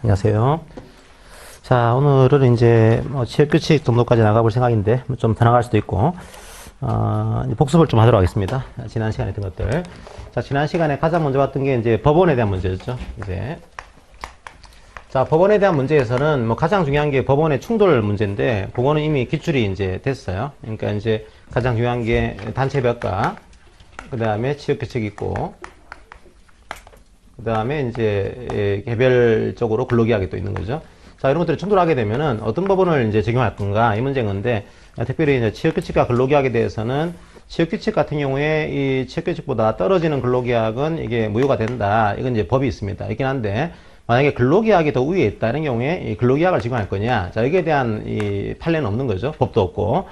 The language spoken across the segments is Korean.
안녕하세요. 자, 오늘은 이제 취업 규칙 정도까지 나가볼 생각인데 좀 더 나갈 수도 있고 이제 복습을 좀 하도록 하겠습니다. 지난 시간에 했던 것들. 자, 지난 시간에 가장 먼저 봤던 게 이제 법원에 대한 문제였죠. 이제 자, 법원에 대한 문제에서는 가장 중요한 게 법원의 충돌 문제인데 그거는 이미 기출이 이제 됐어요. 그러니까 이제 가장 중요한 게 단체벽과 그 다음에 취업 규칙이 있고 그 다음에 이제 개별적으로 근로계약이 또 있는 거죠. 자, 이런 것들이 충돌하게 되면은 어떤 법원을 이제 적용할 건가 이 문제인 건데, 특별히 이제 취업규칙과 근로계약에 대해서는 취업규칙 같은 경우에 이 취업규칙보다 떨어지는 근로계약은 이게 무효가 된다. 이건 이제 법이 있습니다. 있긴 한데 만약에 근로계약이 더 위에 있다 이런 경우에 이 근로계약을 적용할 거냐, 자, 여기에 대한 이 판례는 없는 거죠. 법도 없고.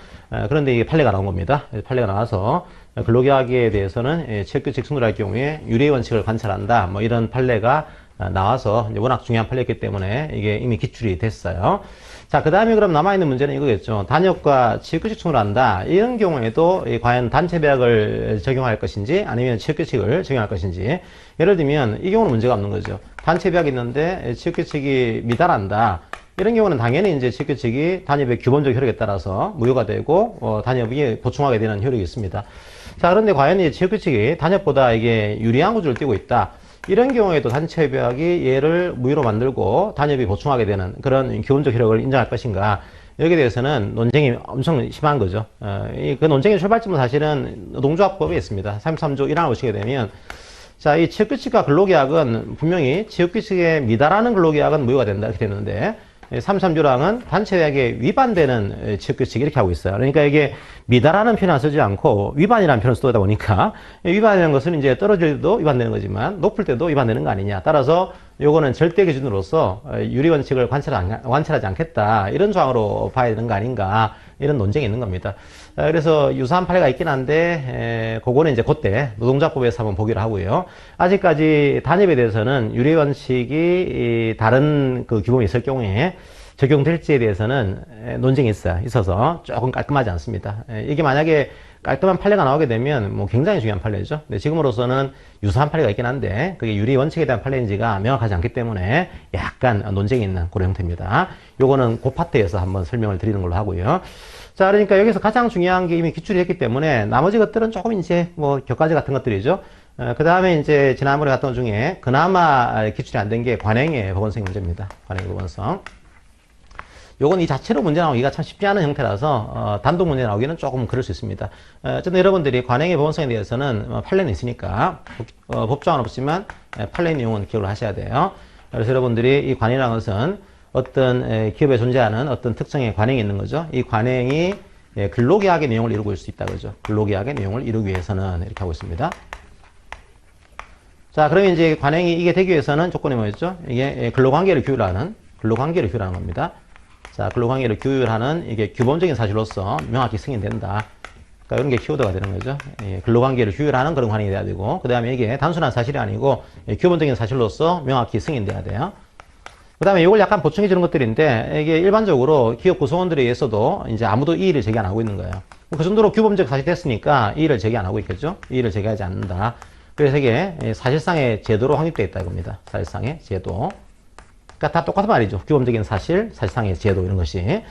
그런데 이게 판례가 나온 겁니다. 판례가 나와서 근로계약에 대해서는 취업규칙 충돌할 경우에 유례 원칙을 관찰한다. 뭐 이런 판례가 나와서 워낙 중요한 판례였기 때문에 이게 이미 기출이 됐어요. 자, 그 다음에 그럼 남아있는 문제는 이거겠죠. 단협과 취업규칙 충돌한다. 이런 경우에도 과연 단체배약을 적용할 것인지 아니면 취업규칙을 적용할 것인지. 예를 들면 이 경우는 문제가 없는 거죠. 단체배약이 있는데 취업규칙이 미달한다. 이런 경우는 당연히 이제 취업규칙이 단협의 규범적 효력에 따라서 무효가 되고 단협이 보충하게 되는 효력이 있습니다. 자, 그런데 과연 이 취업규칙이 단협보다 이게 유리한 구조를 띠고 있다. 이런 경우에도 단체협약이 얘를 무효로 만들고 단협이 보충하게 되는 그런 기본적 효력을 인정할 것인가. 여기에 대해서는 논쟁이 엄청 심한 거죠. 그 논쟁의 출발점은 사실은 노동조합법에 있습니다. 33조 1항을 보시게 되면, 자, 이 취업규칙과 근로계약은 분명히 취업규칙에 미달하는 근로계약은 무효가 된다. 이렇게 되는데, 33조랑은 단체협약에 위반되는 취업규칙 이렇게 하고 있어요. 그러니까 이게 미달하는 표현을 쓰지 않고 위반이라는 표현을 쓰다 보니까 위반이라는 것은 이제 떨어질 때도 위반되는 거지만 높을 때도 위반되는 거 아니냐. 따라서 요거는 절대 기준으로서 유리 원칙을 관찰하지 않겠다. 이런 조항으로 봐야 되는 거 아닌가. 이런 논쟁이 있는 겁니다. 그래서 유사한 판례가 있긴 한데 그거는 이제 그때 노동자법에서 한번 보기로 하고요. 아직까지 단협에 대해서는 유리 원칙이 다른 그 규범이 있을 경우에 적용될지에 대해서는 논쟁이 있어서 조금 깔끔하지 않습니다. 이게 만약에 깔끔한 판례가 나오게 되면 뭐 굉장히 중요한 판례죠. 근데 지금으로서는 유사한 판례가 있긴 한데 그게 유리 원칙에 대한 판례인지가 명확하지 않기 때문에 약간 논쟁이 있는 그런 형태입니다. 요거는 그 파트에서 한번 설명을 드리는 걸로 하고요. 자, 그러니까 여기서 가장 중요한 게 이미 기출이 됐기 때문에 나머지 것들은 조금 이제 뭐 격가지 같은 것들이죠. 그 다음에 이제 지난번에 갔던 것 중에 그나마 기출이 안 된 게 관행의 법원성 문제입니다. 관행의 법원성. 요건 이 자체로 문제 나오기가 참 쉽지 않은 형태라서 단독 문제 나오기는 조금 그럴 수 있습니다. 어쨌든 여러분들이 관행의 법원성에 대해서는 판례는 있으니까 법조항은 없지만 판례 내용은 기억을 하셔야 돼요. 그래서 여러분들이 이 관행이라는 것은 어떤 기업에 존재하는 어떤 특성의 관행이 있는 거죠. 이 관행이 근로계약의 내용을 이루고 있을 수 있다 그죠. 근로계약의 내용을 이루기 위해서는 이렇게 하고 있습니다. 자, 그러면 이제 관행이 이게 되기 위해서는 조건이 뭐였죠? 이게 근로관계를 규율하는 겁니다. 자, 근로관계를 규율하는 이게 규범적인 사실로서 명확히 승인된다. 그러니까 이런 게 키워드가 되는 거죠. 근로관계를 규율하는 그런 관행이 돼야 되고, 그 다음에 이게 단순한 사실이 아니고 규범적인 사실로서 명확히 승인돼야 돼요. 그 다음에 이걸 약간 보충해 주는 것들인데, 이게 일반적으로 기업 구성원들에 의해서도 이제 아무도 이의를 제기 안 하고 있는 거예요. 그 정도로 규범적 사실이 됐으니까 이의를 제기 안 하고 있겠죠. 이의를 제기하지 않는다. 그래서 이게 사실상의 제도로 확립되어 있다 이겁니다. 사실상의 제도. 그러니까 다 똑같은 말이죠. 규범적인 사실, 사실상의 제도 이런 것이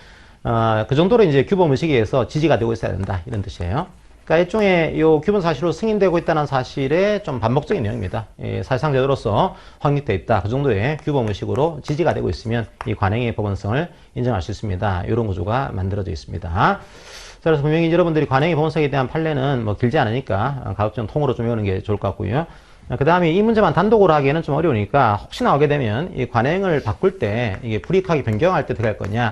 그 정도로 이제 규범 의식에 의해서 지지가 되고 있어야 된다 이런 뜻이에요. 그러니까 일종의 요 규범 사실로 승인되고 있다는 사실에 좀 반복적인 내용입니다. 사실상 제도로서 확립되어 있다. 그 정도의 규범 의식으로 지지가 되고 있으면 이 관행의 법원성을 인정할 수 있습니다. 이런 구조가 만들어져 있습니다. 자, 그래서 분명히 여러분들이 관행의 법원성에 대한 판례는 뭐 길지 않으니까 가급적 통으로 좀 외우는 게 좋을 것 같고요. 그 다음에 이 문제만 단독으로 하기에는 좀 어려우니까 혹시 나오게 되면 이 관행을 바꿀 때 이게 불이익하게 변경할 때 어떻게 할 거냐.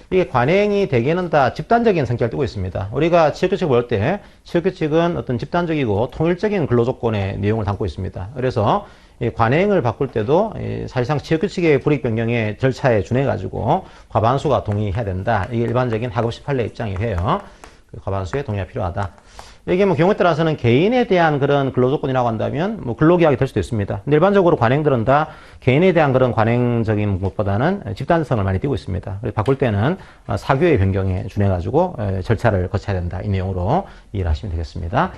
이게 관행이 대개는 다 집단적인 성격을 띠고 있습니다. 우리가 취업규칙을 볼 때 취업규칙은 어떤 집단적이고 통일적인 근로조건의 내용을 담고 있습니다. 그래서 이 관행을 바꿀 때도 사실상 취업규칙의 불이익 변경의 절차에 준해가지고 과반수가 동의해야 된다. 이게 일반적인 학업식 판례 입장이에요. 과반수의 동의가 필요하다. 이게 뭐 경우에 따라서는 개인에 대한 그런 근로조건이라고 한다면 뭐 근로계약이 될 수도 있습니다. 근데 일반적으로 관행들은 다 개인에 대한 그런 관행적인 것보다는 집단성을 많이 띠고 있습니다. 그래서 바꿀 때는 사교의 변경에 준해가지고 절차를 거쳐야 된다. 이 내용으로 이해를 하시면 되겠습니다.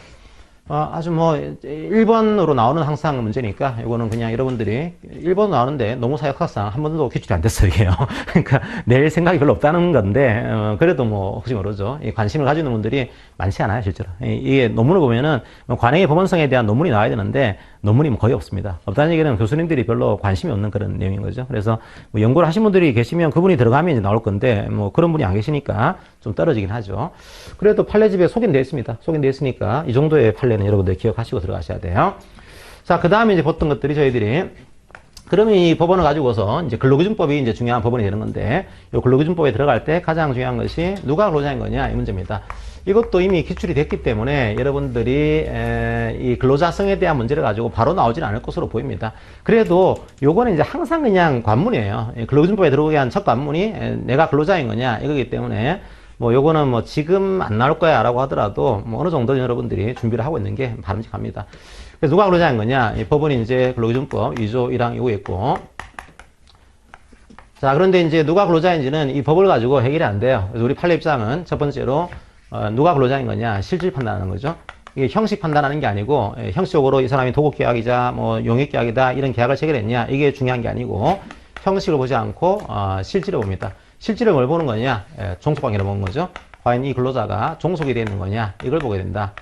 아주 뭐 1번으로 나오는 항상 문제니까 이거는 그냥 여러분들이 1번 나오는데 너무 사역학상 한 번도 기출이 안 됐어요, 이게요. 그러니까 낼 생각이 별로 없다는 건데 그래도 뭐 혹시 모르죠. 이 관심을 가지는 분들이 많지 않아요, 실제로. 이게 논문을 보면은 관행의 법원성에 대한 논문이 나와야 되는데 논문이 뭐 거의 없습니다. 없다는 얘기는 교수님들이 별로 관심이 없는 그런 내용인 거죠. 그래서 뭐 연구를 하신 분들이 계시면 그분이 들어가면 이제 나올 건데 뭐 그런 분이 안 계시니까 좀 떨어지긴 하죠. 그래도 판례집에 소개되어 있습니다. 소개되어 있으니까 이 정도의 판례는 여러분들 기억하시고 들어가셔야 돼요. 자, 그 다음에 이제 봤던 것들이 저희들이 그러면 이 법원을 가지고서 이제 근로기준법이 이제 중요한 법원이 되는 건데 이 근로기준법에 들어갈 때 가장 중요한 것이 누가 근로자인 거냐 이 문제입니다. 이것도 이미 기출이 됐기 때문에 여러분들이 이 근로자성에 대한 문제를 가지고 바로 나오지는 않을 것으로 보입니다. 그래도 요거는 이제 항상 그냥 관문이에요. 근로기준법에 들어오게 한 첫 관문이 내가 근로자인 거냐 이거기 때문에 뭐 요거는 뭐 지금 안 나올 거야 라고 하더라도 뭐 어느 정도 여러분들이 준비를 하고 있는 게 바람직합니다. 그래서 누가 근로자인 거냐? 이 법원이 이제 근로기준법 2조 1항 이거 있고. 자, 그런데 이제 누가 근로자인지는 이 법을 가지고 해결이 안 돼요. 그래서 우리 판례 입장은 첫 번째로 누가 근로자인 거냐? 실질 판단하는 거죠. 이게 형식 판단하는 게 아니고 형식적으로 이 사람이 도급계약이자 뭐 용역계약이다 이런 계약을 체결했냐 이게 중요한 게 아니고 형식을 보지 않고 실질을 봅니다. 실질을 뭘 보는 거냐? 종속관계를 보는 거죠. 과연 이 근로자가 종속이 되어 있는 거냐? 이걸 보게 된다.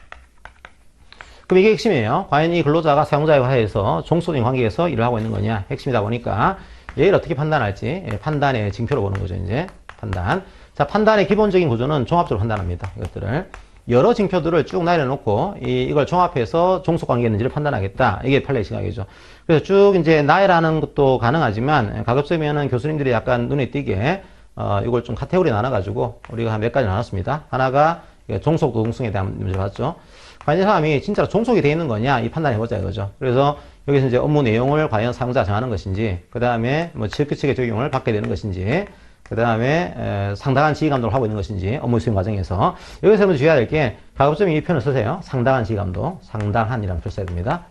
그럼 이게 핵심이에요. 과연 이 근로자가 사용자에 의해서 종속적인 관계에서 일을 하고 있는 거냐? 핵심이다 보니까 얘를 어떻게 판단할지 판단의 징표를 보는 거죠. 이제 판단. 자, 판단의 기본적인 구조는 종합적으로 판단합니다. 이것들을 여러 징표들을 쭉 나열해놓고 이걸 종합해서 종속관계 있는지를 판단하겠다. 이게 판례 시각이죠. 그래서 쭉 이제 나열하는 것도 가능하지만 가급적이면은 교수님들이 약간 눈에 띄게 이걸 좀 카테고리 나눠가지고 우리가 한 몇 가지 나눴습니다. 하나가 종속 노동성에 대한 문제를 봤죠. 과연 이 사람이 진짜로 종속이 되어 있는 거냐 이 판단해보자 이거죠. 그래서 여기서 이제 업무 내용을 과연 사용자가 정하는 것인지, 그 다음에 뭐 지역규칙의 적용을 받게 되는 것인지, 그 다음에 상당한 지휘감독을 하고 있는 것인지 업무 수행 과정에서 여기서 여러분 주의해야 될 게 가급적이면 이 표현을 쓰세요. 상당한 지휘감독, 상당한이라는 표현을 써야 됩니다.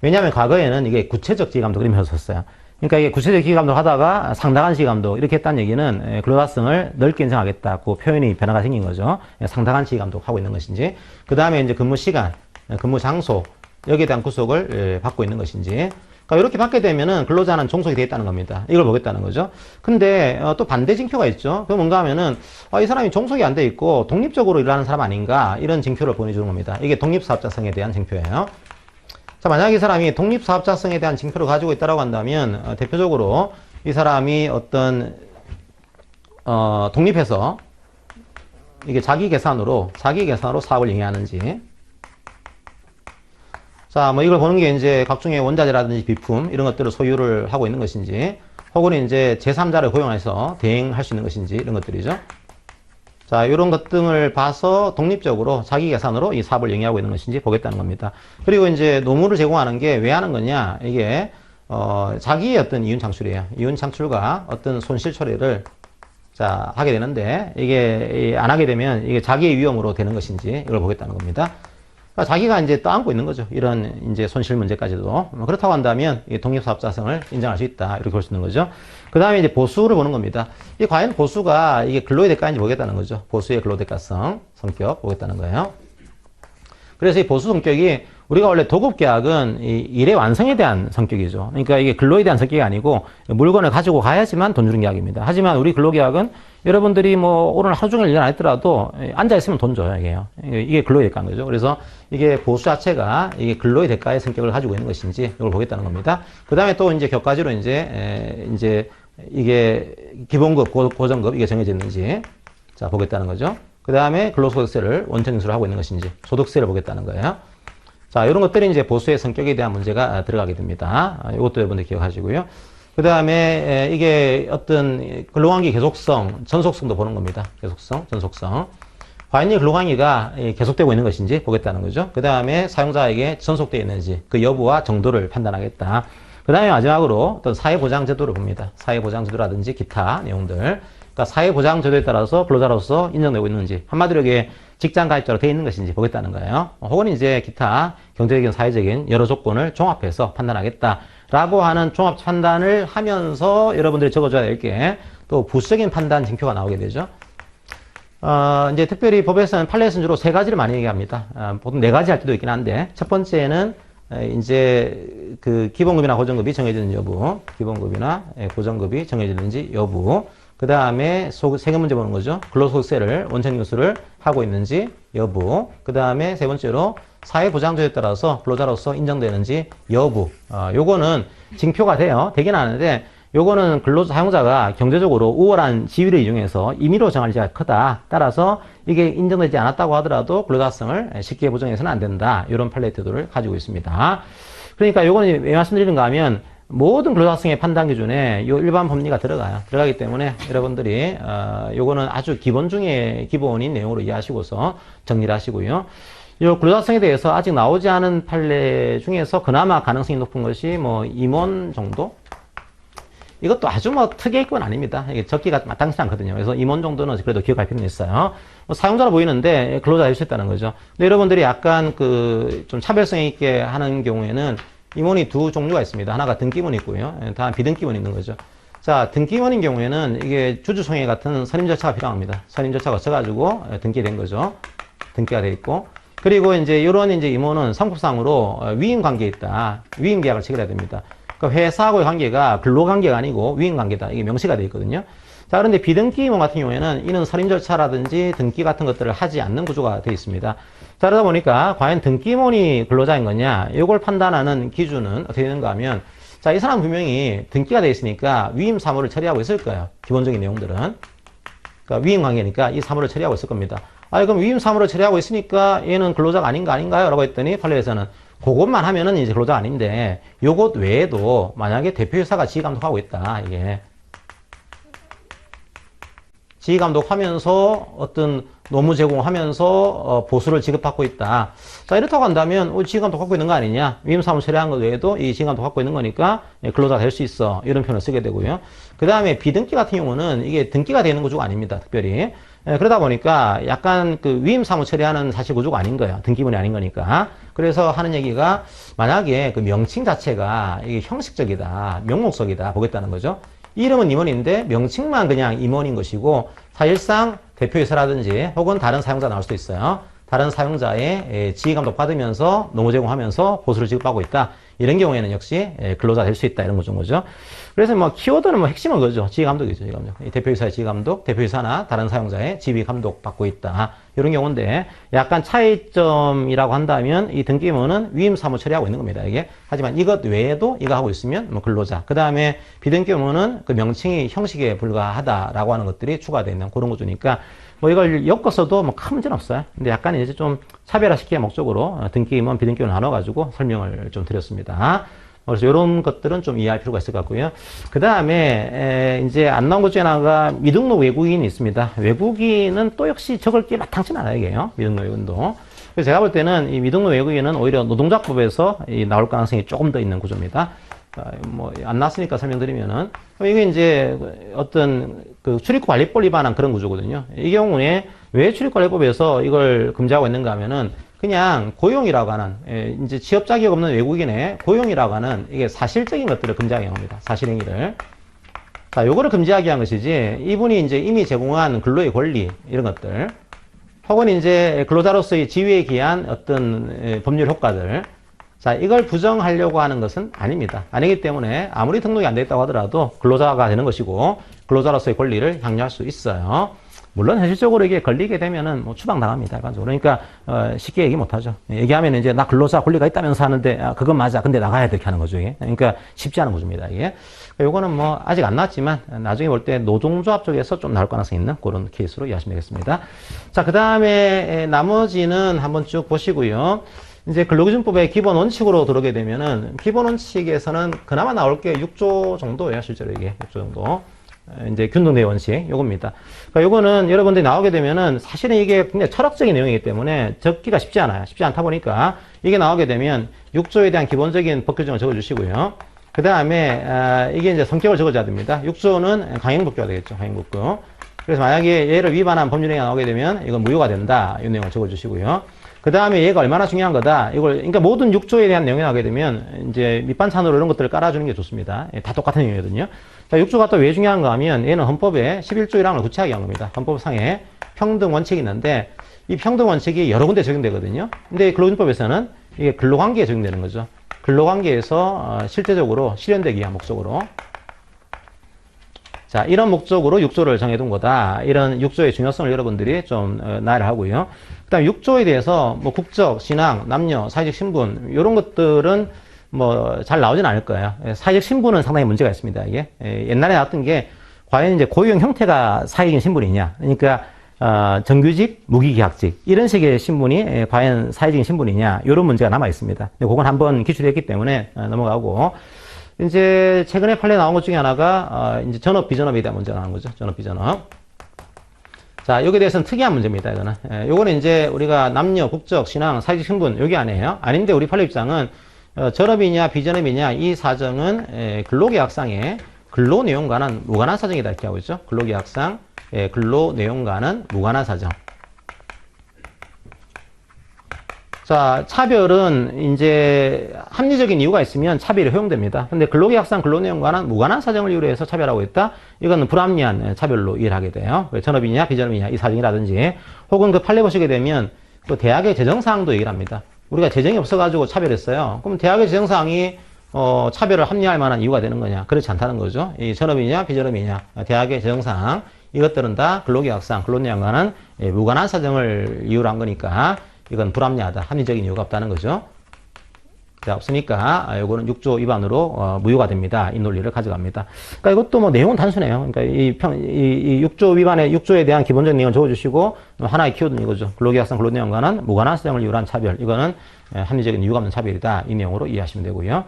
왜냐하면 과거에는 이게 구체적 지휘감독 이런 표현을 썼어요. 그러니까 이게 구체적 지휘감독 하다가 상당한 지휘감독 이렇게 했다는 얘기는 근로자성을 넓게 인정하겠다. 그 표현이 변화가 생긴 거죠. 상당한 지휘감독 하고 있는 것인지, 그 다음에 이제 근무 시간, 근무 장소 여기에 대한 구속을 받고 있는 것인지. 그러니까 이렇게 받게 되면은 근로자는 종속이 되어 있다는 겁니다. 이걸 보겠다는 거죠. 근데 또 반대 징표가 있죠. 그게 뭔가 하면은 이 사람이 종속이 안 돼 있고 독립적으로 일하는 사람 아닌가 이런 징표를 보내주는 겁니다. 이게 독립사업자성에 대한 징표예요. 자, 만약에 이 사람이 독립사업자성에 대한 징표를 가지고 있다고 한다면 대표적으로 이 사람이 어떤 독립해서 이게 자기 계산으로 사업을 영위하는지. 자, 뭐 이걸 보는 게 이제 각종의 원자재라든지 비품 이런 것들을 소유를 하고 있는 것인지, 혹은 이제 제3자를 고용해서 대행할 수 있는 것인지 이런 것들이죠. 자, 이런 것 등을 봐서 독립적으로 자기 계산으로 이 사업을 영위하고 있는 것인지 보겠다는 겁니다. 그리고 이제 노무를 제공하는 게 왜 하는 거냐? 이게 자기의 어떤 이윤 창출이에요. 이윤 창출과 어떤 손실 처리를 자 하게 되는데, 이게 안 하게 되면 이게 자기의 위험으로 되는 것인지 이걸 보겠다는 겁니다. 그러니까 자기가 이제 떠안고 있는 거죠. 이런 이제 손실 문제까지도. 그렇다고 한다면 독립사업자성을 인정할 수 있다. 이렇게 볼 수 있는 거죠. 그 다음에 이제 보수를 보는 겁니다. 이 과연 보수가 이게 근로의 대가인지 보겠다는 거죠. 보수의 근로 대가성 성격 보겠다는 거예요. 그래서 이 보수 성격이 우리가 원래 도급계약은 이 일의 완성에 대한 성격이죠. 그러니까 이게 근로에 대한 성격이 아니고 물건을 가지고 가야지만 돈 주는 계약입니다. 하지만 우리 근로계약은 여러분들이 뭐 오늘 하루 종일 일 안 했더라도 앉아있으면 돈 줘요. 이게 근로의 대가인 거죠. 그래서 이게 보수 자체가 이게 근로의 대가의 성격을 가지고 있는 것인지 이걸 보겠다는 겁니다. 그 다음에 또 이제 격가지로 이제 이게 기본급, 고정급 이게 정해져 있는지 자 보겠다는 거죠. 그 다음에 근로소득세를 원천 징수를 하고 있는 것인지 소득세를 보겠다는 거예요. 자, 이런 것들이 이제 보수의 성격에 대한 문제가 들어가게 됩니다. 이것도 여러분들 기억하시고요. 그 다음에 이게 어떤 근로관계 계속성, 전속성도 보는 겁니다. 계속성, 전속성. 과연 이 근로관계가 계속되고 있는 것인지 보겠다는 거죠. 그 다음에 사용자에게 전속되어 있는지 그 여부와 정도를 판단하겠다. 그 다음에 마지막으로 어떤 사회보장제도를 봅니다. 사회보장제도라든지 기타 내용들. 그러니까 사회보장제도에 따라서 근로자로서 인정되고 있는지, 한마디로 이게 직장 가입자로 되어 있는 것인지 보겠다는 거예요. 혹은 이제 기타 경제적인 사회적인 여러 조건을 종합해서 판단하겠다라고 하는 종합 판단을 하면서 여러분들이 적어줘야 될 게 또 부수적인 판단 징표가 나오게 되죠. 이제 특별히 법에서는 판례에서는 주로 세 가지를 많이 얘기합니다. 보통 네 가지 할 때도 있긴 한데, 첫 번째는 이제 그 기본급이나 고정급이 정해지는 여부, 기본급이나 고정급이 정해지는지 여부, 그 다음에 세금 문제 보는 거죠. 근로소득세를 원천징수를 하고 있는지 여부, 그 다음에 세 번째로 사회보장제도에 따라서 근로자로서 인정되는지 여부. 요거는 징표가 돼요. 되긴 하는데 요거는 근로사용자가 경제적으로 우월한 지위를 이용해서 임의로 정할 여지가 크다. 따라서 이게 인정되지 않았다고 하더라도 근로자성을 쉽게 보정해서는 안 된다. 이런 판례 태도를 가지고 있습니다. 그러니까 요거는 왜 말씀드리는가 하면 모든 근로자성의 판단 기준에 요 일반 법리가 들어가기 때문에 여러분들이 요거는 아주 기본 중에 기본인 내용으로 이해하시고서 정리를 하시고요. 요 근로자성에 대해서 아직 나오지 않은 판례 중에서 그나마 가능성이 높은 것이 뭐 임원 정도? 이것도 아주 뭐 특이했건 아닙니다. 이게 적기가 마땅치 않거든요. 그래서 임원 정도는 그래도 기억할 필요는 있어요. 뭐 사용자로 보이는데 근로자 될 수 있다는 거죠. 근데 여러분들이 약간 그 좀 차별성 있게 하는 경우에는 임원이 두 종류가 있습니다. 하나가 등기임원이 있고요. 다음 비등기임원이 있는 거죠. 자, 등기임원인 경우에는 이게 주주총회 같은 선임 절차가 필요합니다. 선임 절차가 거쳐가지고 등기된 거죠. 등기가 돼 있고. 그리고 이제 이런 이제 임원은 성법상으로 위임 관계에 있다. 위임 계약을 체결해야 됩니다. 그러니까 회사하고의 관계가 근로관계가 아니고 위임관계다. 이게 명시가 되어 있거든요. 자, 그런데 비등기 임원 같은 경우에는 이는 선임 절차라든지 등기 같은 것들을 하지 않는 구조가 되어 있습니다. 자, 그러다 보니까 과연 등기 임원이 근로자인 거냐, 이걸 판단하는 기준은 어떻게 되는가 하면, 자, 이 사람 분명히 등기가 되어 있으니까 위임 사무를 처리하고 있을 거예요. 기본적인 내용들은. 그러니까 위임 관계니까 이 사무를 처리하고 있을 겁니다. 그럼 위임 사무를 처리하고 있으니까 얘는 근로자가 아닌가요? 라고 했더니 판례에서는 그것만 하면은 이제 근로자가 아닌데, 요것 외에도 만약에 대표이사가 지휘감독하고 있다, 이게. 지휘감독하면서 어떤 노무 제공하면서 보수를 지급받고 있다. 자, 이렇다고 한다면 지휘감독하고 있는 거 아니냐? 위임사무 처리한 것 외에도 이 지휘감독하고 있는 거니까 근로자가 될 수 있어. 이런 표현을 쓰게 되고요. 그 다음에 비등기 같은 경우는 이게 등기가 되는 구조가 아닙니다, 특별히. 그러다 보니까 약간 그 위임사무 처리하는 사실 구조가 아닌 거예요. 등기문이 아닌 거니까. 그래서 하는 얘기가 만약에 그 명칭 자체가 이게 형식적이다, 명목적이다 보겠다는 거죠. 이름은 임원인데 명칭만 그냥 임원인 것이고 사실상 대표이사라든지 혹은 다른 사용자 나올 수도 있어요. 다른 사용자의 지휘감독 받으면서 노무 제공하면서 보수를 지급하고 있다. 이런 경우에는 역시 근로자 될 수 있다. 이런 거죠. 그래서 뭐 키워드는 뭐 핵심은 그거죠. 지휘감독이죠. 지휘감독. 대표이사의 지휘감독, 대표이사나 다른 사용자의 지휘감독 받고 있다. 이런 경우인데 약간 차이점이라고 한다면 이 등기임원은 위임사무 처리하고 있는 겁니다. 이게. 하지만 이것 외에도 이거 하고 있으면 뭐 근로자. 그 다음에 비등기임원은 그 명칭이 형식에 불과하다라고 하는 것들이 추가되어 있는 그런 구조니까 뭐 이걸 엮어서도 뭐 큰 문제는 없어요. 근데 약간 이제 좀 차별화시키는 목적으로 등기임원, 비등기임원 나눠가지고 설명을 좀 드렸습니다. 그래서 이런 것들은 좀 이해할 필요가 있을 것 같고요. 그 다음에 이제 안 나온 것 중에 하나가 미등록 외국인이 있습니다. 외국인은 또 역시 적을 게 마땅치는 않아요, 이게요. 미등록 외국인도. 그래서 제가 볼 때는 이 미등록 외국인은 오히려 노동자법에서 나올 가능성이 조금 더 있는 구조입니다. 뭐 안 나왔으니까 설명드리면은 이게 이제 어떤 그 출입국관리법 위반한 그런 구조거든요. 이 경우에 왜 출입국관리법에서 이걸 금지하고 있는가 하면은 그냥 고용이라고 하는 이제 취업 자격 없는 외국인의 고용이라고 하는 이게 사실적인 것들을 금지하게 합니다. 사실행위를. 자, 요거를 금지하게 한 것이지 이분이 이제 이미 제공한 근로의 권리 이런 것들 혹은 이제 근로자로서의 지위에 기한 어떤 법률 효과들 자, 이걸 부정하려고 하는 것은 아닙니다. 아니기 때문에 아무리 등록이 안 돼 있다고 하더라도 근로자가 되는 것이고 근로자로서의 권리를 향유할 수 있어요. 물론 현실적으로 이게 걸리게 되면은 뭐 추방당합니다. 일반적으로. 그러니까 쉽게 얘기 못하죠. 얘기하면 이제 나 근로자 권리가 있다면서 하는데 그건 맞아. 근데 나가야 돼. 이렇게 하는 거죠. 이게. 그러니까 쉽지 않은 구조입니다. 이게. 요거는 뭐 아직 안 나왔지만 나중에 볼 때 노동조합 쪽에서 좀 나올 가능성이 있는 그런 케이스로 이해하시면 되겠습니다. 자, 그 다음에 나머지는 한번 쭉 보시고요. 이제 근로기준법의 기본 원칙으로 들어오게 되면은 기본 원칙에서는 그나마 나올 게 6조 정도예요. 실제로 이게 6조 정도. 이제 균등대 원칙 요겁니다. 그러니까 요거는 여러분들이 나오게 되면은 사실은 이게 굉장히 철학적인 내용이기 때문에 적기가 쉽지 않아요. 쉽지 않다 보니까 이게 나오게 되면 6조에 대한 기본적인 법 규정을 적어주시고요. 그 다음에 이게 이제 성격을 적어줘야 됩니다. 6조는 강행법규가 되겠죠. 강행법규. 그래서 만약에 얘를 위반한 법률행위가 나오게 되면 이건 무효가 된다. 이 내용을 적어주시고요. 그 다음에 얘가 얼마나 중요한 거다. 이걸, 그러니까 모든 6조에 대한 내용이 나오게 되면, 이제 밑반찬으로 이런 것들을 깔아주는 게 좋습니다. 다 똑같은 내용이거든요. 자, 6조가 또 왜 중요한가 하면, 얘는 헌법에 11조 1항을 구체하게 한 겁니다. 헌법상에 평등 원칙이 있는데, 이 평등 원칙이 여러 군데 적용되거든요. 근데 근로기준법에서는 이게 근로관계에 적용되는 거죠. 근로관계에서 실제적으로 실현되기 위한 목적으로. 자, 이런 목적으로 6조를 정해둔 거다. 이런 6조의 중요성을 여러분들이 좀 나열을 하고요. 그 다음에 6조에 대해서 뭐 국적, 신앙, 남녀, 사회적 신분 이런 것들은 뭐 잘 나오진 않을 거예요. 사회적 신분은 상당히 문제가 있습니다. 이게 옛날에 나왔던 게 과연 이제 고유형 형태가 사회적인 신분이냐. 그러니까 정규직, 무기계약직 이런 식의 신분이 과연 사회적인 신분이냐 이런 문제가 남아 있습니다. 그건 한번 기출했기 때문에 넘어가고 이제 최근에 판례 나온 것 중에 하나가 이제 전업 비전업에 대한 문제가 나온 거죠. 전업 비전업. 자, 여기에 대해서는 특이한 문제입니다. 이거는 요거는 이제 우리가 남녀, 국적, 신앙, 사회적 신분 여기 아니에요. 아닌데 우리 판례 입장은 전업이냐 비전업이냐 이 사정은 근로계약상의 근로 내용과는 무관한 사정이다 이렇게 하고 있죠. 근로계약상 근로 내용과는 무관한 사정. 자, 차별은 이제 합리적인 이유가 있으면 차별이 허용됩니다. 근데 근로계약상 근로내용과는 무관한 사정을 이유로 해서 차별하고 있다? 이거는 불합리한 차별로 이해를 하게 돼요. 전업이냐 비전업이냐 이 사정이라든지 혹은 그 판례 보시게 되면 또 대학의 재정사항도 얘기를 합니다. 우리가 재정이 없어가지고 차별했어요. 그럼 대학의 재정사항이 차별을 합리할 만한 이유가 되는 거냐? 그렇지 않다는 거죠. 이 전업이냐 비전업이냐 대학의 재정사항 이것들은 다 근로계약상 근로내용과는 무관한 사정을 이유로 한 거니까 이건 불합리하다. 합리적인 이유가 없다는 거죠. 자, 없으니까 이거는 6조 위반으로 무효가 됩니다. 이 논리를 가져갑니다. 그러니까 이것도 뭐 내용은 단순해요. 그러니까 이 6조 위반의 6조에 대한 기본적인 내용을 적어주시고 하나의 키워드는 이거죠. 근로계약상 근로내용과는 무관한 사정을 이유로 한 차별. 이거는 합리적인 이유가 없는 차별이다. 이 내용으로 이해하시면 되고요.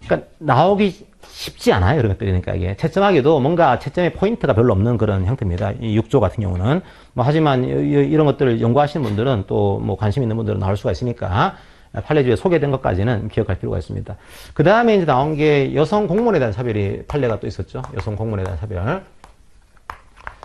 그러니까 나오기 쉽지 않아요. 이런 것들이니까 이게 채점하기도 뭔가 채점의 포인트가 별로 없는 그런 형태입니다. 이 6조 같은 경우는 뭐 하지만 이런 것들을 연구하시는 분들은 또 뭐 관심 있는 분들은 나올 수가 있으니까 판례주에 소개된 것까지는 기억할 필요가 있습니다. 그 다음에 이제 나온 게 여성 공무원에 대한 차별이 판례가 또 있었죠. 여성 공무원에 대한 차별.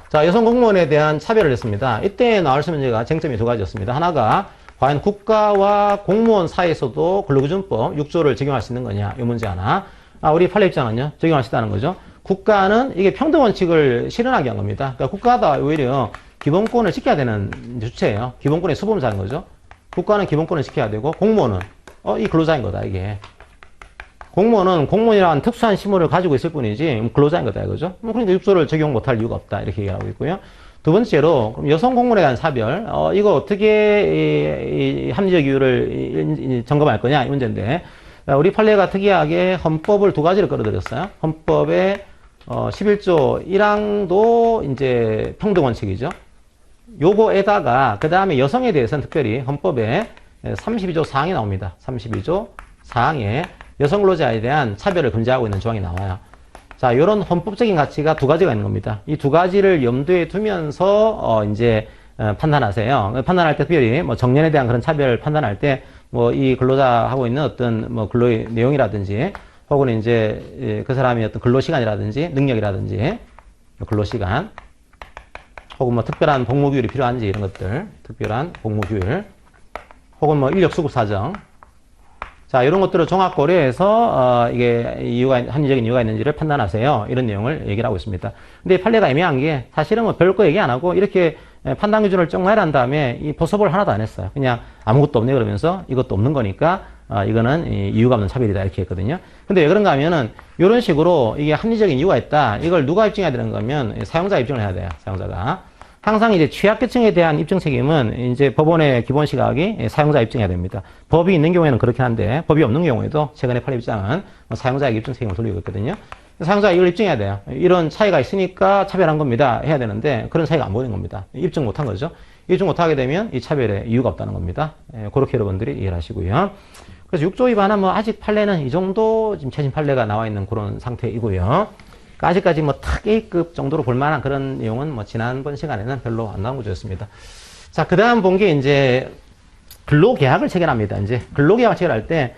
자, 여성 공무원에 대한 차별을 했습니다. 이때 나올 수 있는 문제가 쟁점이 두 가지였습니다. 하나가 과연 국가와 공무원 사이에서도 근로기준법 6조를 적용할 수 있는 거냐 이 문제 하나. 우리 판례 입장은요 적용할 수 있다는 거죠. 국가는 이게 평등 원칙을 실현하게 한 겁니다. 그러니까 국가가 오히려 기본권을 지켜야 되는 주체예요. 기본권의 수범자인 거죠. 국가는 기본권을 지켜야 되고 공무원은 이 근로자인 거다 이게. 공무원은 공무원이라는 특수한 신분을 가지고 있을 뿐이지 근로자인 거다 이거죠. 그러니까 6조를 적용 못할 이유가 없다 이렇게 얘기하고 있고요. 두 번째로 그럼 여성 공무원에 대한 사별 이거 어떻게 이 합리적 이유를 점검할 거냐 이 문제인데 우리 판례가 특이하게 헌법을 두 가지를 끌어들였어요. 헌법의 11조 1항도 이제 평등 원칙이죠. 요거에다가 그 다음에 여성에 대해서는 특별히 헌법에 32조 4항이 나옵니다. 32조 4항에 여성 근로자에 대한 차별을 금지하고 있는 조항이 나와요. 자, 이런 헌법적인 가치가 두 가지가 있는 겁니다. 이 두 가지를 염두에 두면서 이제 판단하세요. 판단할 때 특별히 뭐 정년에 대한 그런 차별 판단할 때 뭐 이 근로자 하고 있는 어떤 뭐 근로의 내용이라든지 혹은 이제 그 사람의 어떤 근로 시간이라든지 능력이라든지 근로 시간 혹은 뭐 특별한 복무 규율이 필요한지 이런 것들 특별한 복무 규율 혹은 뭐 인력 수급 사정 자, 이런 것들을 종합 고려해서 이게 이유가 합리적인 이유가 있는지를 판단하세요. 이런 내용을 얘기를 하고 있습니다. 근데 판례가 애매한 게 사실은 뭐 별거 얘기 안 하고 이렇게 판단 기준을 쭉 마련한 다음에 이 포섭을 하나도 안 했어요. 그냥 아무것도 없네 그러면서 이것도 없는 거니까 이거는 이유가 없는 차별이다 이렇게 했거든요. 근데 왜 그런가 하면은 이런 식으로 이게 합리적인 이유가 있다. 이걸 누가 입증해야 되는 거면 사용자 입증을 해야 돼요. 사용자가. 항상 이제 취약계층에 대한 입증 책임은 이제 법원의 기본 시각이 사용자 입증해야 됩니다. 법이 있는 경우에는 그렇긴 한데 법이 없는 경우에도 최근에 판례 입장은 사용자에게 입증 책임을 돌리고 있거든요. 사용자가 이걸 입증해야 돼요. 이런 차이가 있으니까 차별한 겁니다. 해야 되는데 그런 차이가 안 보이는 겁니다. 입증 못한 거죠. 입증 못하게 되면 이 차별에 이유가 없다는 겁니다. 그렇게 여러분들이 이해를 하시고요. 그래서 6조 위반은 뭐 아직 판례는 이 정도 지금 최신 판례가 나와 있는 그런 상태이고요. 아직까지 뭐 특 A급 정도로 볼 만한 그런 내용은 뭐 지난번 시간에는 별로 안 나온 구조였습니다. 자, 그 다음 본 게 이제 근로계약을 체결합니다. 이제 근로계약을 체결할 때,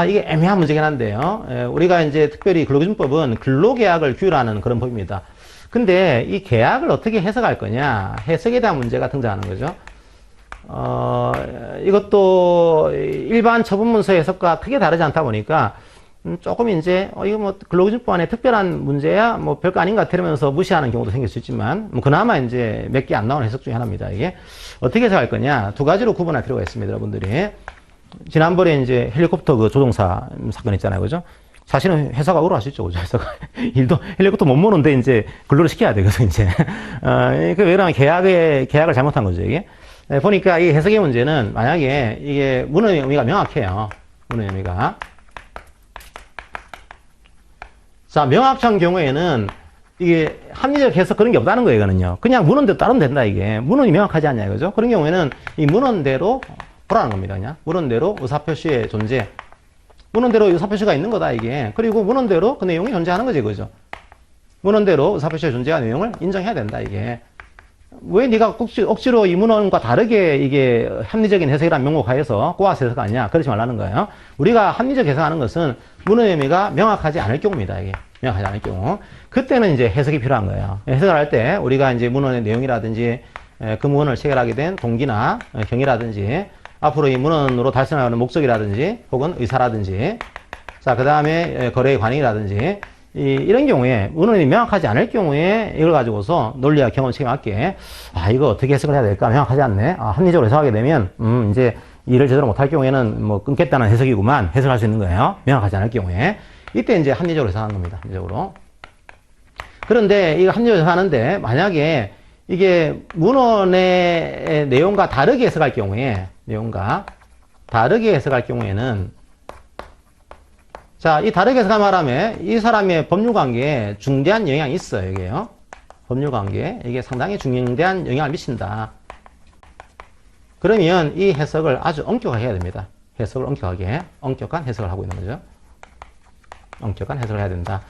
이게 애매한 문제긴 한데요. 우리가 이제 특별히 근로기준법은 근로계약을 규율하는 그런 법입니다. 근데 이 계약을 어떻게 해석할 거냐, 해석에 대한 문제가 등장하는 거죠. 이것도 일반 처분문서 해석과 크게 다르지 않다 보니까 조금 이제 이거 뭐 근로기준법안에 특별한 문제야 뭐 별거 아닌 것 같으면서 무시하는 경우도 생길 수 있지만 뭐 그나마 이제 몇 개 안 나오는 해석 중에 하나입니다. 이게 어떻게 해석할 거냐 두 가지로 구분할 필요가 있습니다, 여러분들이. 지난번에 이제 헬리콥터 그 조종사 사건 있잖아요, 그죠? 사실은 회사가 억울하시죠, 그죠? 회사가 일도 헬리콥터 못 모는데 이제 근로를 시켜야 되거든 이제. 그 왜냐면 계약을 잘못한 거죠 이게. 보니까 이 해석의 문제는 만약에 이게 문헌의 의미가 명확해요. 문헌의 의미가. 자, 명확한 경우에는 이게 합리적 해석 그런 게 없다는 거예요, 이거는요. 그냥 문헌대로 따르면 된다, 이게. 문헌이 명확하지 않냐, 그죠? 그런 경우에는 이 문헌대로 보라는 겁니다, 그냥. 문헌대로 의사표시의 존재. 문헌대로 의사표시가 있는 거다, 이게. 그리고 문헌대로 그 내용이 존재하는 거지, 그죠? 문헌대로 의사표시의 존재와 내용을 인정해야 된다, 이게. 왜 네가 억지로 이 문헌과 다르게 이게 합리적인 해석이라는 명목하에서 꼬아서 해석하냐? 그러지 말라는 거예요. 우리가 합리적 해석하는 것은 문헌의 의미가 명확하지 않을 경우입니다. 이게 명확하지 않을 경우. 그때는 이제 해석이 필요한 거예요. 해석을 할 때 우리가 이제 문헌의 내용이라든지 그 문헌을 체결하게 된 동기나 경위라든지 앞으로 이 문헌으로 달성하는 목적이라든지 혹은 의사라든지 자, 그 다음에 거래의 관행이라든지 이런 경우에 문헌이 명확하지 않을 경우에 이걸 가지고서 논리와 경험책에 맞게 이거 어떻게 해석을 해야 될까 명확하지 않네. 합리적으로 해석하게 되면 이제 일을 제대로 못할 경우에는 뭐 끊겠다는 해석이구만 해석할 수 있는 거예요. 명확하지 않을 경우에 이때 이제 합리적으로 해석하는 겁니다. 합리적으로. 그런데 이거 합리적으로 해석하는데 만약에 이게 문헌의 내용과 다르게 해석할 경우에 자, 이 다르게 해석한 바람에 이 사람의 법률관계에 중대한 영향이 있어요, 이게요. 법률관계에 이게 상당히 중대한 영향을 미친다. 그러면 이 해석을 아주 엄격하게 해야 됩니다. 해석을 엄격한 해석을 하고 있는 거죠. 엄격한 해석을 해야 된다.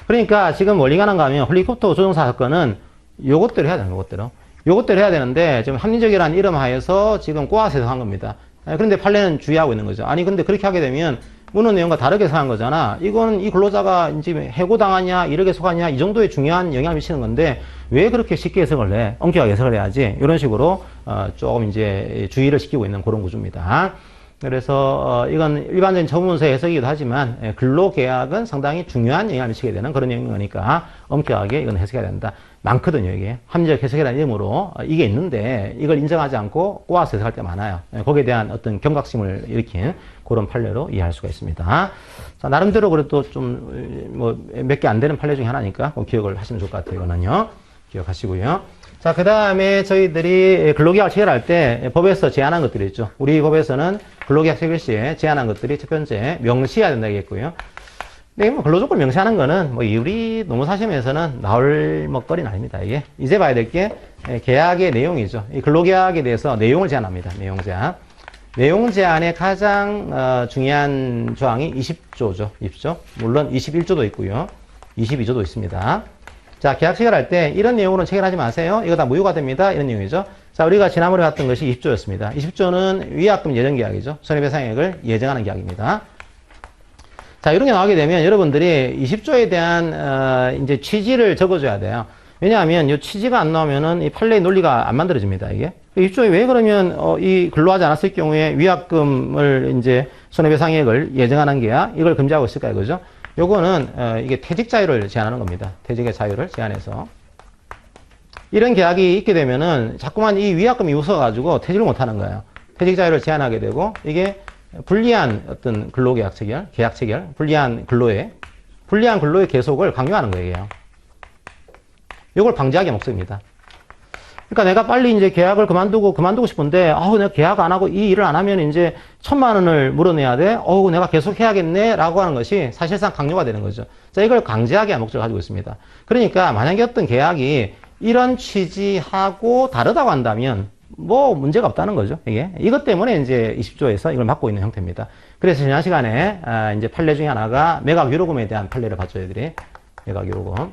그러니까 지금 원리가 난가 하면 헬리콥터 조종사 사건은 요것대로 해야 되는 거예요, 요것대로 해야 되는데 지금 합리적이라는 이름 하에서 지금 꼬아서 해석한 겁니다. 그런데 판례는 주의하고 있는 거죠. 아니, 근데 그렇게 하게 되면 문헌 내용과 다르게 해석한 거잖아. 이건 이 근로자가 이제 해고당하냐, 이렇게 속하냐, 이 정도의 중요한 영향을 미치는 건데, 왜 그렇게 쉽게 해석을 해? 엄격하게 해석을 해야지. 이런 식으로, 조금 이제 주의를 시키고 있는 그런 구조입니다. 그래서, 이건 일반적인 처분문서 해석이기도 하지만, 근로계약은 상당히 중요한 영향을 미치게 되는 그런 내용이니까, 엄격하게 이건 해석해야 된다. 많거든요, 이게. 합리적 해석이라는 이름으로, 이게 있는데, 이걸 인정하지 않고 꼬아서 해석할 때 많아요. 거기에 대한 어떤 경각심을 일으킨 그런 판례로 이해할 수가 있습니다. 자, 나름대로 그래도 좀, 몇 개 안 되는 판례 중에 하나니까 꼭 기억을 하시면 좋을 것 같아요, 이거는요. 기억하시고요. 자, 그 다음에 저희들이 근로계약을 체결할 때 법에서 제한한 것들이 있죠. 우리 법에서는 근로계약 체결 시에 제한한 것들이 첫 번째, 명시해야 된다겠고요. 근데 뭐 근로조건을 명시하는 거는 뭐 우리 노무사시험에서는 나올 먹거리는 아닙니다. 이게 이제 봐야 될 게 계약의 내용이죠. 이 근로계약에 대해서 내용을 제한합니다. 내용 제한. 내용 제한의 가장 중요한 조항이 20조죠. 20조. 물론 21조도 있고요. 22조도 있습니다. 자, 계약 체결할 때 이런 내용으로는 체결하지 마세요. 이거 다 무효가 됩니다. 이런 내용이죠. 자, 우리가 지난번에 봤던 것이 20조였습니다. 20조는 위약금 예정 계약이죠. 손해배상액을 예정하는 계약입니다. 자, 이런 게 나오게 되면 여러분들이 20조에 대한 이제 취지를 적어줘야 돼요. 왜냐하면 이 취지가 안 나오면은 이 판례의 논리가 안 만들어집니다, 이게. 20조에 왜 그러면 이 근로하지 않았을 경우에 위약금을 이제 손해배상액을 예정하는 계약 이걸 금지하고 있을까요, 그죠? 요거는 이게 퇴직 자유를 제한하는 겁니다. 퇴직의 자유를 제한해서 이런 계약이 있게 되면은 자꾸만 이 위약금이 웃어가지고 퇴직을 못 하는 거예요. 퇴직 자유를 제한하게 되고 이게 불리한 어떤 근로계약 체결, 계약 체결, 불리한 근로의 계속을 강요하는 거예요. 이걸 방지하기 목적입니다. 그러니까 내가 빨리 이제 계약을 그만두고 싶은데, 내가 계약 안 하고 이 일을 안 하면 이제 1,000만 원을 물어내야 돼? 내가 계속 해야겠네? 라고 하는 것이 사실상 강요가 되는 거죠. 자, 이걸 강제하게 한 목적을 가지고 있습니다. 그러니까 만약에 어떤 계약이 이런 취지하고 다르다고 한다면, 뭐 문제가 없다는 거죠. 이것 때문에 이제 20조에서 이걸 막고 있는 형태입니다. 그래서 지난 시간에 이제 판례 중에 하나가 매각 유로금에 대한 판례를 봤죠, 애들이. 매각 유로금.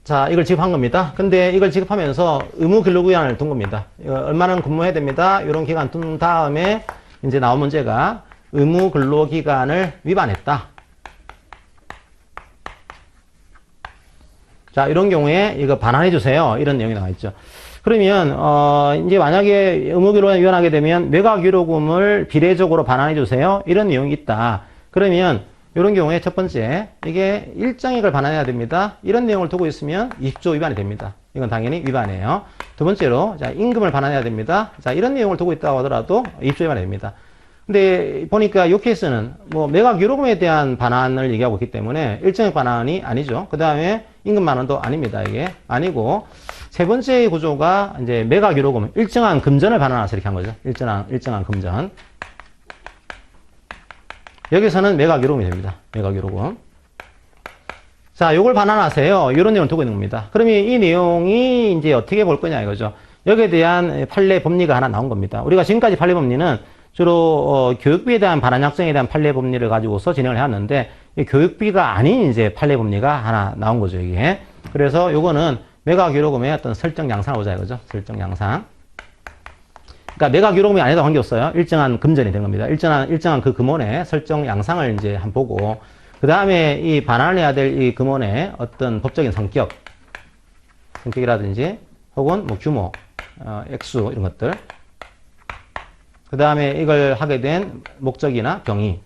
자, 이걸 지급한 겁니다. 근데 이걸 지급하면서 의무 근로기간을 둔 겁니다. 얼마나 근무해야 됩니다. 이런 기간 둔 다음에 이제 나온 문제가 의무 근로기간을 위반했다. 자, 이런 경우에 이거 반환해 주세요. 이런 내용이 나와 있죠. 그러면 이제 만약에 의무교로가 위반하게 되면 매각유로금을 비례적으로 반환해 주세요. 이런 내용이 있다. 그러면 이런 경우에 첫 번째, 이게 일정액을 반환해야 됩니다. 이런 내용을 두고 있으면 20조 위반이 됩니다. 이건 당연히 위반이에요. 두 번째로, 자, 임금을 반환해야 됩니다. 자, 이런 내용을 두고 있다고 하더라도 20조 위반이 됩니다. 근데 보니까 이 케이스는 뭐 매각 유로금에 대한 반환을 얘기하고 있기 때문에 일정액 반환이 아니죠. 그 다음에 임금 반환도 아닙니다. 이게 아니고 세 번째 구조가 이제 매각 유로금 일정한 금전을 반환해서 이렇게 한 거죠. 일정한 금전. 여기서는 매각 유로금이 됩니다. 매각 유로금. 자, 요걸 반환하세요. 이런 내용을 두고 있는 겁니다. 그러면 이 내용이 이제 어떻게 볼 거냐 이거죠. 여기에 대한 판례 법리가 하나 나온 겁니다. 우리가 지금까지 판례 법리는 주로 교육비에 대한 반환 약정에 대한 판례 법리를 가지고서 진행을 해왔는데 이 교육비가 아닌 이제 판례 법리가 하나 나온 거죠, 이게. 그래서 요거는 매각 유로금의 어떤 설정 양상을 보자 이거죠. 설정 양상. 그러니까 매각 유로금이 아니어도 관계없어요. 일정한 금전이 된 겁니다. 일정한 그 금원의 설정 양상을 이제 한번 보고 그 다음에 이 반환을 해야 될 이 금원의 어떤 법적인 성격이라든지 혹은 뭐 규모, 액수 이런 것들. 그 다음에 이걸 하게 된 목적이나 경위.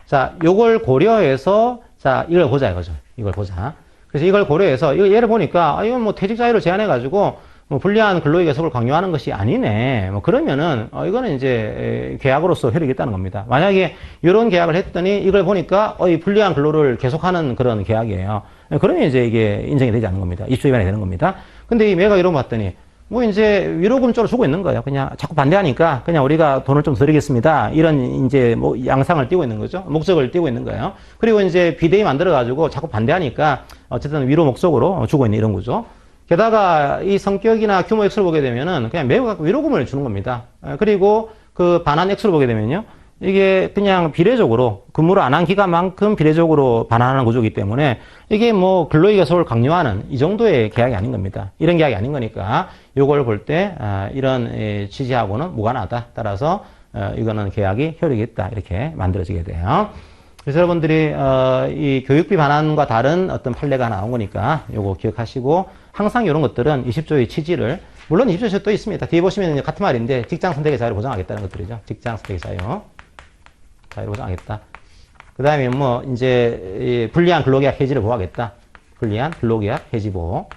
자, 요걸 고려해서 자, 이걸 보자 이거죠. 이걸 보자. 그래서 이걸 고려해서 이거 예를 보니까 이건 뭐 퇴직 자유를 제한해 가지고 뭐 불리한 근로의 계속을 강요하는 것이 아니네. 뭐 그러면은 이거는 이제 계약으로서 효력이 있다는 겁니다. 만약에 이런 계약을 했더니 이걸 보니까 이 불리한 근로를 계속하는 그런 계약이에요. 그러면 이제 이게 인정이 되지 않는 겁니다. 입주 위반이 되는 겁니다. 근데 이 매각 이런 거 봤더니 뭐 이제 위로금 쪽으로 주고 있는 거예요. 그냥 자꾸 반대하니까 그냥 우리가 돈을 좀 드리겠습니다. 이런 이제 뭐 양상을 띄고 있는 거죠. 목적을 띄고 있는 거예요. 그리고 이제 비대위 만들어 가지고 자꾸 반대하니까 어쨌든 위로 목적으로 주고 있는 이런 거죠. 게다가 이 성격이나 규모 액수를 보게 되면은 그냥 매우 위로금을 주는 겁니다. 그리고 그 반환 액수를 보게 되면요. 이게 그냥 비례적으로 근무를 안 한 기간만큼 비례적으로 반환하는 구조이기 때문에 이게 뭐 근로의 계속을 강요하는 이 정도의 계약이 아닌 겁니다. 이런 계약이 아닌 거니까 이걸 볼 때 이런 취지하고는 무관하다. 따라서 이거는 계약이 효력이 있다. 이렇게 만들어지게 돼요. 그래서 여러분들이 이 교육비 반환과 다른 어떤 판례가 나온 거니까 요거 기억하시고 항상 이런 것들은 20조의 취지를 물론 20조에 또 있습니다. 뒤에 보시면 같은 말인데 직장 선택의 자유를 보장하겠다는 것들이죠. 직장 선택의 자유를 보장하겠다. 그 다음에 뭐 이제 불리한 근로계약 해지를 보호하겠다. 불리한 근로계약 해지 보호.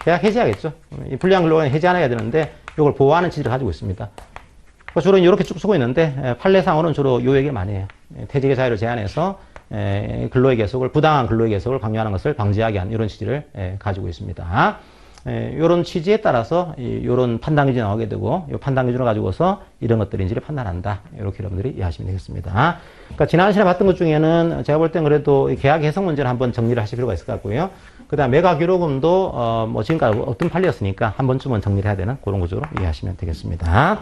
계약 해지하겠죠. 이 불리한 근로계약 해지 안 해야 되는데 이걸 보호하는 취지를 가지고 있습니다. 주로 이렇게 쭉 쓰고 있는데 판례상으로는 주로 요 얘기를 많이 해요. 퇴직의 자유를 제한해서 근로의 계속을 부당한 근로의 계속을 강요하는 것을 방지하게 한 이런 취지를 가지고 있습니다. 이런 취지에 따라서 이런 판단 기준이 나오게 되고 이 판단 기준을 가지고서 이런 것들인지를 판단한다. 이렇게 여러분들이 이해하시면 되겠습니다. 그러니까 지난 시간에 봤던 것 중에는 제가 볼 땐 그래도 계약 해석 문제를 한번 정리를 하실 필요가 있을 것 같고요. 그 다음 매각 유로금도 뭐 지금까지 어떤 판례였으니까 한 번쯤은 정리를 해야 되는 그런 구조로 이해하시면 되겠습니다.